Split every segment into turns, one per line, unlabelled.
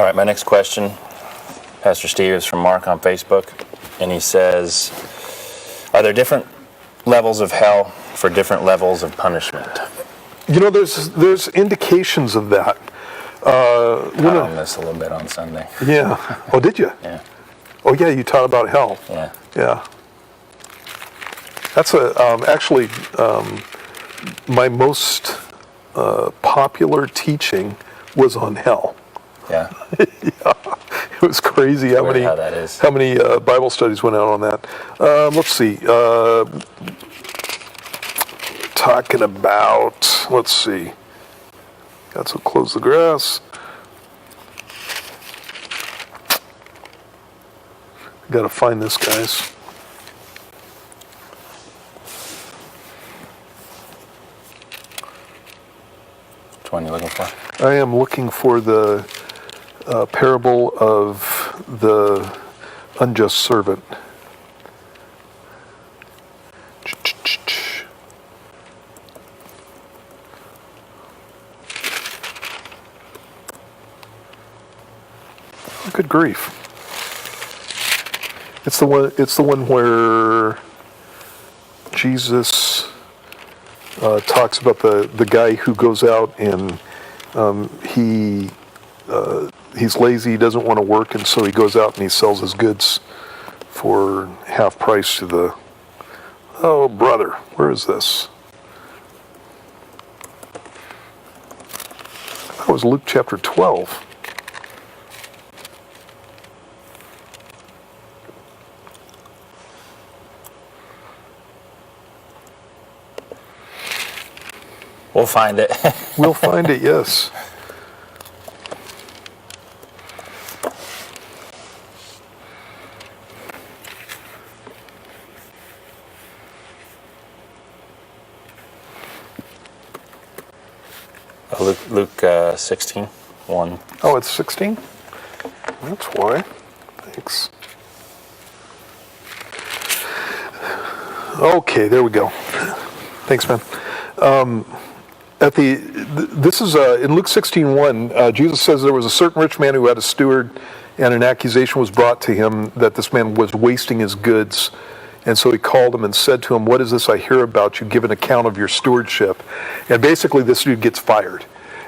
All right, my next question, Pastor Steve, is from Mark on Facebook, and he says, are there different levels of hell for different levels of punishment?
You know, there's indications of that.
I on this a little bit on Sunday.
Yeah. Oh, did you?
Yeah.
Oh, yeah, you taught about hell.
Yeah.
Yeah. That's actually my most popular teaching was on hell.
Yeah.
Yeah. It was crazy how many Bible studies went out on that. Let's see. Talking about, let's see. Got to close the grass. Got to find this, guys.
Which one are you looking for?
I am looking for the parable of the unjust servant. Good grief. It's the one where Jesus talks about the guy who goes out and he's lazy, he doesn't want to work, and so he goes out and he sells his goods for half price to the... Oh, brother, where is this? That was Luke chapter 12.
We'll find it.
We'll find it, yes.
Luke 16, 1.
Oh, it's 16? That's why. Thanks. Okay, there we go. Thanks, man. This is in Luke 16:1. Jesus says there was a certain rich man who had a steward, and an accusation was brought to him that this man was wasting his goods. And so he called him and said to him, "What is this I hear about you? Give an account of your stewardship." And basically, this dude gets fired.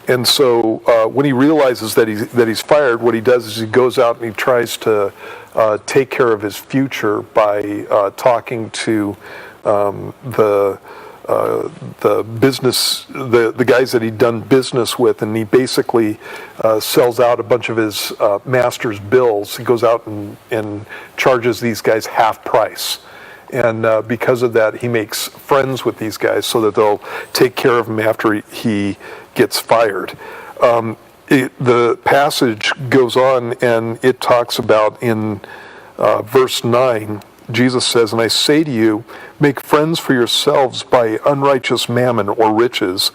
And so when he realizes that he's fired, what he does is he goes out and he tries to take care of his future by talking to the business, the guys that he'd done business with, and he basically sells out a bunch of his master's bills. He goes out and charges these guys half price. And because of that, he makes friends with these guys so that they'll take care of him after he gets fired. The passage goes on and it talks about in verse 9, Jesus says, "And I say to you, make friends for yourselves by unrighteous mammon or riches,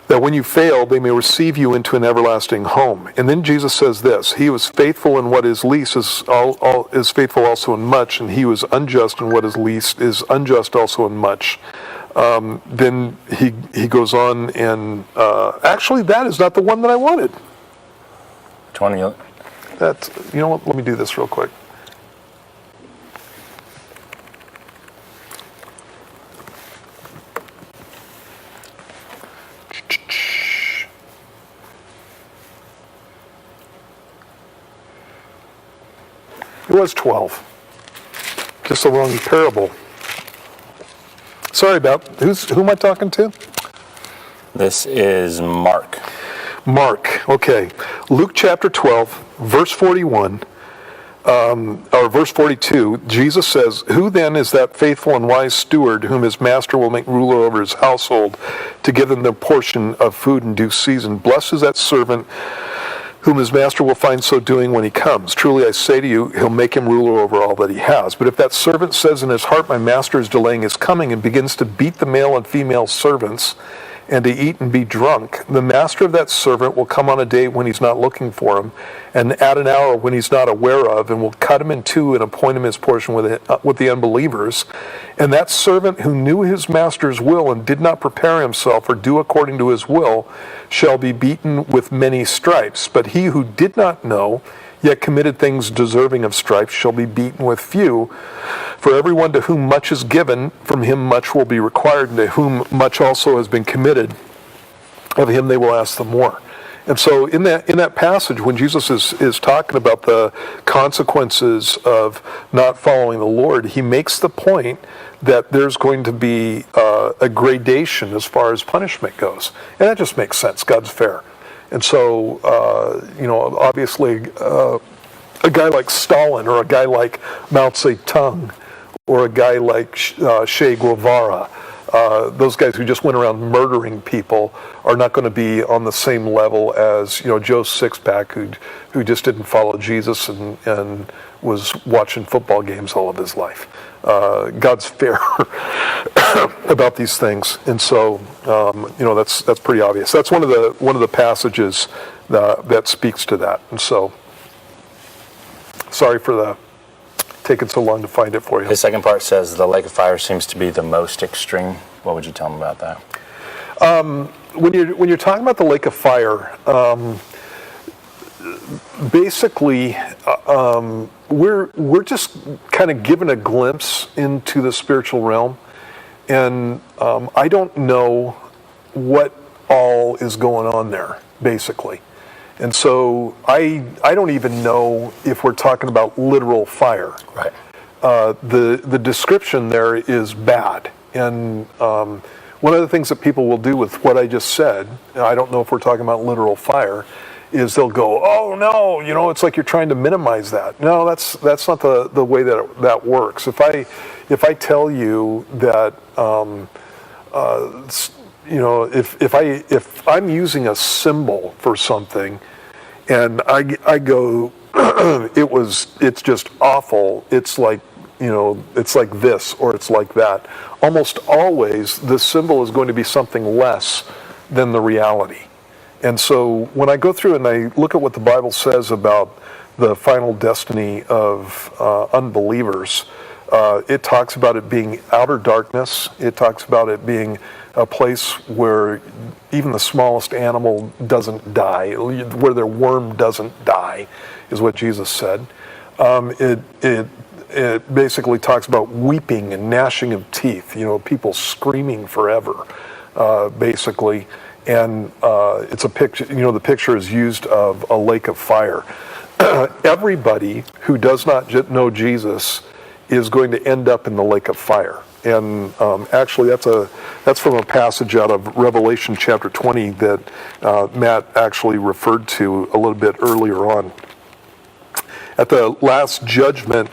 that when you fail, they may receive you into an everlasting home." And then Jesus says this, "He was faithful in what is least is faithful also in much, and he was unjust in what is least is unjust also in much." Then he goes on and actually that is not the one that I wanted.
Which one are you?
You know what? Let me do this real quick. It was 12. Just the wrong parable. Sorry about who am I talking to?
This is Mark.
Mark, okay. Luke chapter 12, verse 41, or verse 42, Jesus says, "Who then is that faithful and wise steward whom his master will make ruler over his household to give them their portion of food in due season? Blessed is that servant whom his master will find so doing when he comes. Truly I say to you, he'll make him ruler over all that he has. But if that servant says in his heart, my master is delaying his coming, and begins to beat the male and female servants, and to eat and be drunk, the master of that servant will come on a day when he's not looking for him, and at an hour when he's not aware of, and will cut him in two and appoint him his portion with the unbelievers. And that servant who knew his master's will and did not prepare himself or do according to his will shall be beaten with many stripes. But he who did not know, yet committed things deserving of stripes, shall be beaten with few. For everyone to whom much is given, from him much will be required, and to whom much also has been committed, of him they will ask the more. And so in that passage, when Jesus is talking about the consequences of not following the Lord, he makes the point that there's going to be a gradation as far as punishment goes. And that just makes sense. God's fair. And so, obviously, a guy like Stalin, or a guy like Mao Zedong, or a guy like Che Guevara, those guys who just went around murdering people, are not going to be on the same level as Joe Sixpack, who just didn't follow Jesus and was watching football games all of his life. God's fair about these things, and so that's pretty obvious. That's one of the passages that speaks to that. And so, sorry for taking so long to find it for you.
The second part says the lake of fire seems to be the most extreme. What would you tell them about that?
When you're talking about the lake of fire, basically, we're just kind of given a glimpse into the spiritual realm, and I don't know what all is going on there, basically. And so I don't even know if we're talking about literal fire.
Right.
The description there is bad, and one of the things that people will do with what I just said, and I don't know if we're talking about literal fire, is they'll go, oh no, it's like you're trying to minimize that. No, that's not the way that works. If I tell you that if I'm using a symbol for something, and I go, it's just awful. It's like this, or it's like that. Almost always, the symbol is going to be something less than the reality. And so when I go through and I look at what the Bible says about the final destiny of unbelievers, it talks about it being outer darkness. It talks about it being a place where even the smallest animal doesn't die, where their worm doesn't die, is what Jesus said. It basically talks about weeping and gnashing of teeth, people screaming forever, basically. And it's a picture, the picture is used of a lake of fire. Everybody who does not know Jesus is going to end up in the lake of fire. And actually, that's from a passage out of Revelation chapter 20 that Matt actually referred to a little bit earlier on. At the last judgment,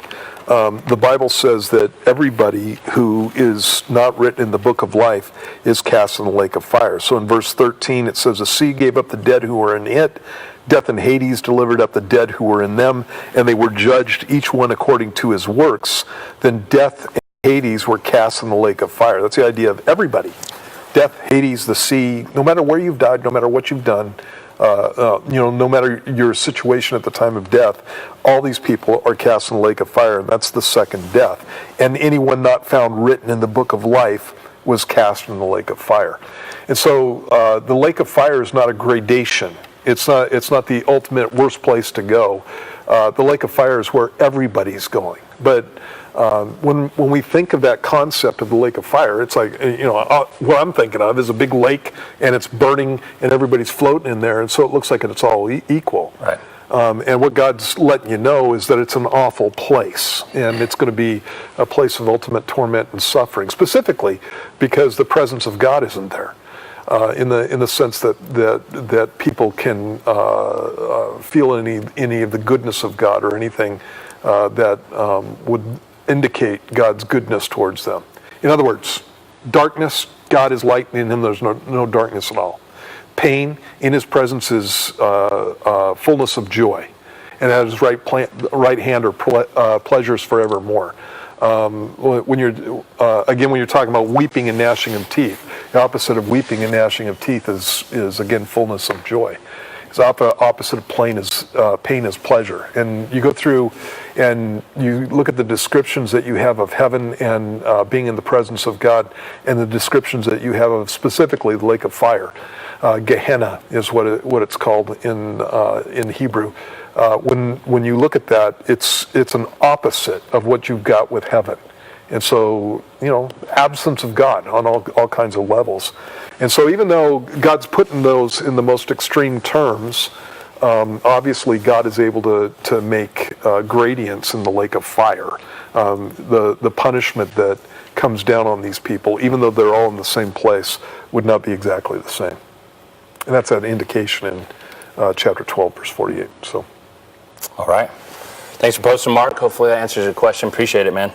the Bible says that everybody who is not written in the book of life is cast in the lake of fire. So in verse 13 it says, the sea gave up the dead who were in it, death and Hades delivered up the dead who were in them, and they were judged each one according to his works. Then death and Hades were cast in the lake of fire. That's the idea of everybody. Death, Hades, the sea, no matter where you've died, no matter what you've done, no matter your situation at the time of death, all these people are cast in the lake of fire, and that's the second death. And anyone not found written in the book of life was cast in the lake of fire. And so the lake of fire is not a gradation. It's not the ultimate worst place to go. The lake of fire is where everybody's going. But when we think of that concept of the lake of fire, it's like, what I'm thinking of is a big lake, and it's burning, and everybody's floating in there, and so it looks like it's all equal.
Right.
And what God's letting you know is that it's an awful place, and it's going to be a place of ultimate torment and suffering, specifically because the presence of God isn't there. In the sense that people can feel any of the goodness of God or anything that would indicate God's goodness towards them. In other words, darkness, God is light, and in him there's no darkness at all. Pain, in his presence is fullness of joy, and at his right hand are pleasures forevermore. When you're talking about weeping and gnashing of teeth, The opposite of weeping and gnashing of teeth is again fullness of joy. The opposite of pain is pleasure. And you go through and you look at the descriptions that you have of heaven and being in the presence of God, and the descriptions that you have of specifically the lake of fire. Gehenna is what it's called in Hebrew. When you look at that, it's an opposite of what you've got with heaven. And so, absence of God on all kinds of levels. And so even though God's putting those in the most extreme terms, obviously God is able to make gradients in the lake of fire. The punishment that comes down on these people, even though they're all in the same place, would not be exactly the same. And that's an indication in chapter 12, verse 48. So.
All right. Thanks for posting, Mark. Hopefully that answers your question. Appreciate it, man.